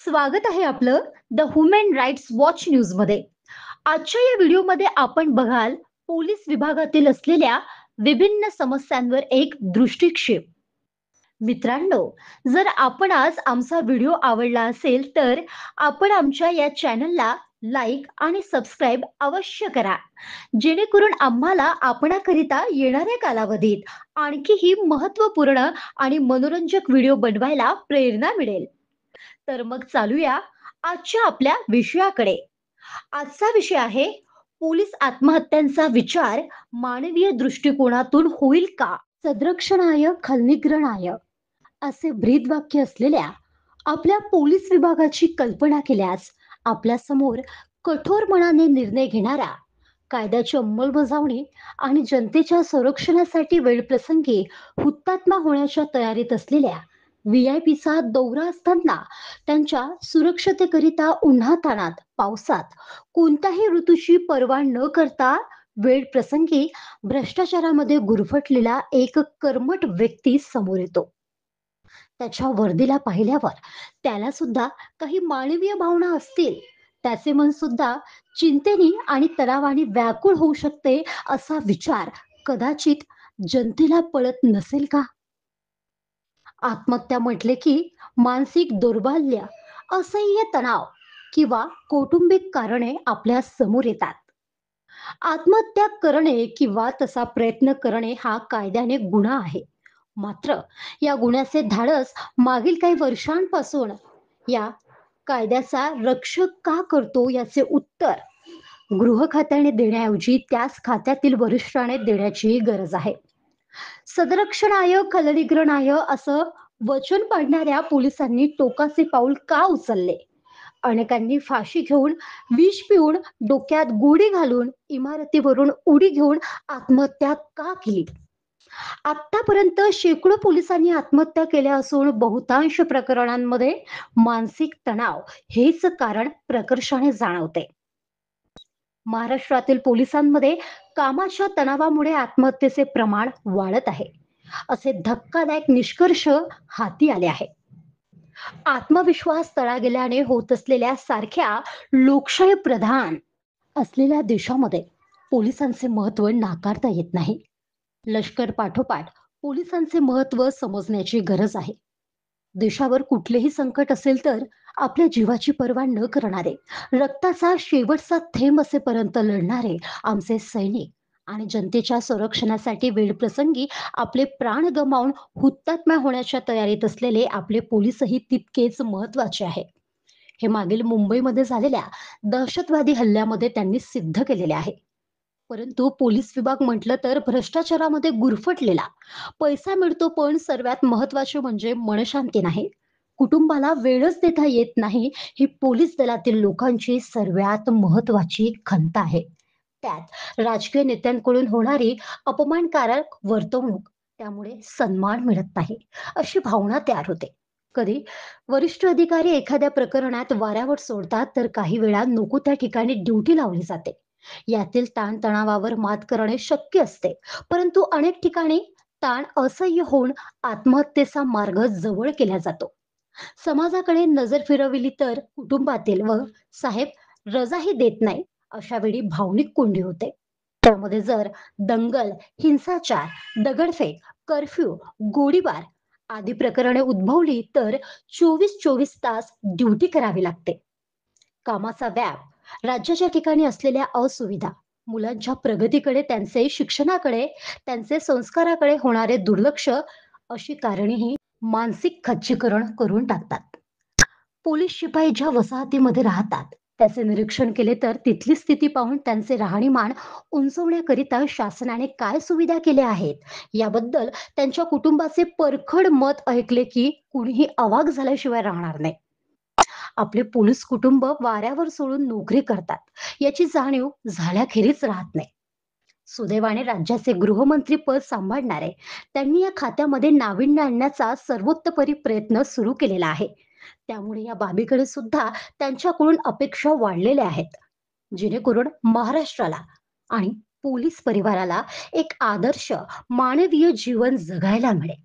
स्वागत आहे आपलं the human rights watch news मध्ये. आजच्या या व्हिडिओमध्ये आपण बघाल पोलीस विभागातील असलेल्या विभिन्न समस्यांवर एक दृष्टिक्षेप. मित्रांनो, जर आपण आज आमचा व्हिडिओ आवडला असेल तर आपण आमच्या या चॅनलला लाईक आणि सबस्क्राईब अवश्य करा, जेणेकरून आम्हाला आपणाकरिता येणाऱ्या कालावधीत आणखीही महत्त्वपूर्ण आणि मनोरंजक व्हिडिओ बनवायला प्रेरणा मिळेल. तर मग चालूया आजच्या आपल्या विषयाकडे. आजचा विषय आहे पोलीस आत्महत्यांचा विचार मानवीय दृष्टिकोनातून होईल का? सदरक्षणाय खलनिग्रहणाय असे ब्रीदवाक्य असलेल्या आपल्या पोलीस विभागाची कल्पना केल्यास आपल्या समोर कठोर मनाने निर्णय घेणारा, कायद्याची अंमलबजावणी आणि जनतेच्या संरक्षणासाठी वेळप्रसंगी हुतात्मा होण्याच्या तयारीत असलेल्या व्हीआयपीचा दौरा असताना त्यांच्या सुरक्षतेकरिता उन्हातान्हात पावसात कोणत्याही ऋतूची पर्वा न करता वेळ प्रसंगी भ्रष्टाचारामध्ये गुरफटलेला एक कर्मठ व्यक्ती समोर येतो. त्याच्या वर्दीला पाहिल्यावर त्याला सुद्धा काही मानवीय भावना असतील. त्याचे मन सुद्धा चिंतेने आणि तणावाने व्याकुळ होऊ शकते, असा विचार कदाचित जनतेला पडत नसेल का? आत्महत्या म्हटले की मानसिक दौर्बल्य, असह्य तणाव किंवा कौटुंबिक कारणे आपल्या समोर येतात. आत्महत्या करणे किंवा तसा प्रयत्न करणे हा कायद्याने गुन्हा आहे. मात्र या गुन्ह्याचे धाडस मागील काही वर्षांपासून या कायद्याचा रक्षक का करतो याचे उत्तर गृह खात्याने देण्याऐवजी त्याच खात्यातील वरिष्ठाने देण्याची गरज आहे. सदरक्षणाय खलनिग्रहणाय असं वचन पाडणाऱ्या पोलिसांनी टोकाचे पाऊल का उचलले? अनेकांनी फाशी घेऊन, विष पिऊन, डोक्यात गोळी घालून, इमारतीवरून उडी घेऊन आत्महत्या का केली? आतापर्यंत शेकडो पोलिसांनी आत्महत्या केल्या असून बहुतांश प्रकरणांमध्ये मानसिक तणाव हेच कारण प्रकर्षाने जाणवते. महाराष्ट्रातील पोलिसांमध्ये कामाच्या तणावामुळे आत्महत्येचे प्रमाण वाढत आहे, असे धक्कादायक निष्कर्ष हाती आले आहे. आत्मविश्वास तळा गेल्याने होत असलेल्या सारख्या लोकशाही प्रधान असलेल्या देशामध्ये पोलिसांचे महत्त्व नाकारता येत नाही. लष्कर पाठोपाठ पोलिसांचे महत्त्व समजण्याची गरज आहे. देशावर कुठलेही संकट असेल तर आपल्या जीवाची पर्वा न करणारे, रक्ताचा शेवटचा थेंब असेपर्यंत लढणारे आमचे सैनिक आणि जनतेच्या संरक्षणासाठी वेळप्रसंगी आपले प्राण गमावून हुतात्मा होण्याच्या तयारीत असलेले आपले पोलीसही तितकेच महत्त्वाचे आहे. हे मागील मुंबईमध्ये झालेल्या दहशतवादी हल्ल्यामध्ये त्यांनी सिद्ध केलेले आहे. परंतु पोलीस विभाग म्हटलं तर भ्रष्टाचारामध्ये गुरफटलेला, पैसा मिळतो पण सर्वात महत्त्वाचे म्हणजे मनशांती नाही, कुटुंबाला वेळच देता येत नाही, ही पोलीस दलातील लोकांची सर्वात महत्त्वाची खंत आहे. त्यात राजकीय नेत्यांकडून होणारी अपमानकारक वर्तवणूक, त्यामुळे सन्मान मिळत नाही, अशी भावना तयार होते. कधी वरिष्ठ अधिकारी एखाद्या प्रकरणात वाऱ्यावर सोडतात तर काही वेळा नको त्या ठिकाणी ड्युटी लावली जाते. यातील ताणतणावावर मात करणे शक्य असते, परंतु अनेक ठिकाणी ताण असह्य होऊन आत्महत्येचा मार्ग जवळ केला जातो. समाजाकडे नजर फिरवली तर कुटुंबातील व साहेब रजाही देत नाही, अशा वेळी भावनिक कोंडी होते. त्यामध्ये जर दंगल, हिंसाचार, दगडफेक, कर्फ्यू, गोळीबार आदी प्रकरणे उद्भवली तर 24-24 तास ड्युटी करावी लागते. कामाचा व्याप, राज्याच्या ठिकाणी असलेल्या असुविधा, मुलांच्या प्रगतीकडे, त्यांचे शिक्षणाकडे, त्यांचे संस्काराकडे होणारे दुर्लक्ष, अशी कारणेही मानसिक खच्चीकरण करून टाकतात. पोलीस शिपाई ज्या वसाहतीमध्ये राहतात, त्याचे निरीक्षण केले तर तिथली स्थिती पाहून त्यांचे राहणीमान उंचवण्याकरिता शासनाने काय सुविधा केल्या आहेत, याबद्दल त्यांच्या कुटुंबाचे परखड मत ऐकले की कुणीही अवाक झाल्याशिवाय राहणार नाही. आपले पोलीस कुटुंब वाऱ्यावर सोडून नोकरी करतात, याची जाणीव झाल्याखेरीज राहत नाही. सुदैवाने राज्याचे गृहमंत्री पद सांभाळणारे त्यांनी या खात्यामध्ये नाविन्य आणण्याचा सर्वोत्तपरी प्रयत्न सुरू केलेला आहे. त्यामुळे या बाबीकडे सुद्धा त्यांच्याकडून अपेक्षा वाढलेल्या आहेत, जेणेकरून महाराष्ट्राला आणि पोलीस परिवाराला एक आदर्श मानवीय जीवन जगायला मिळेल.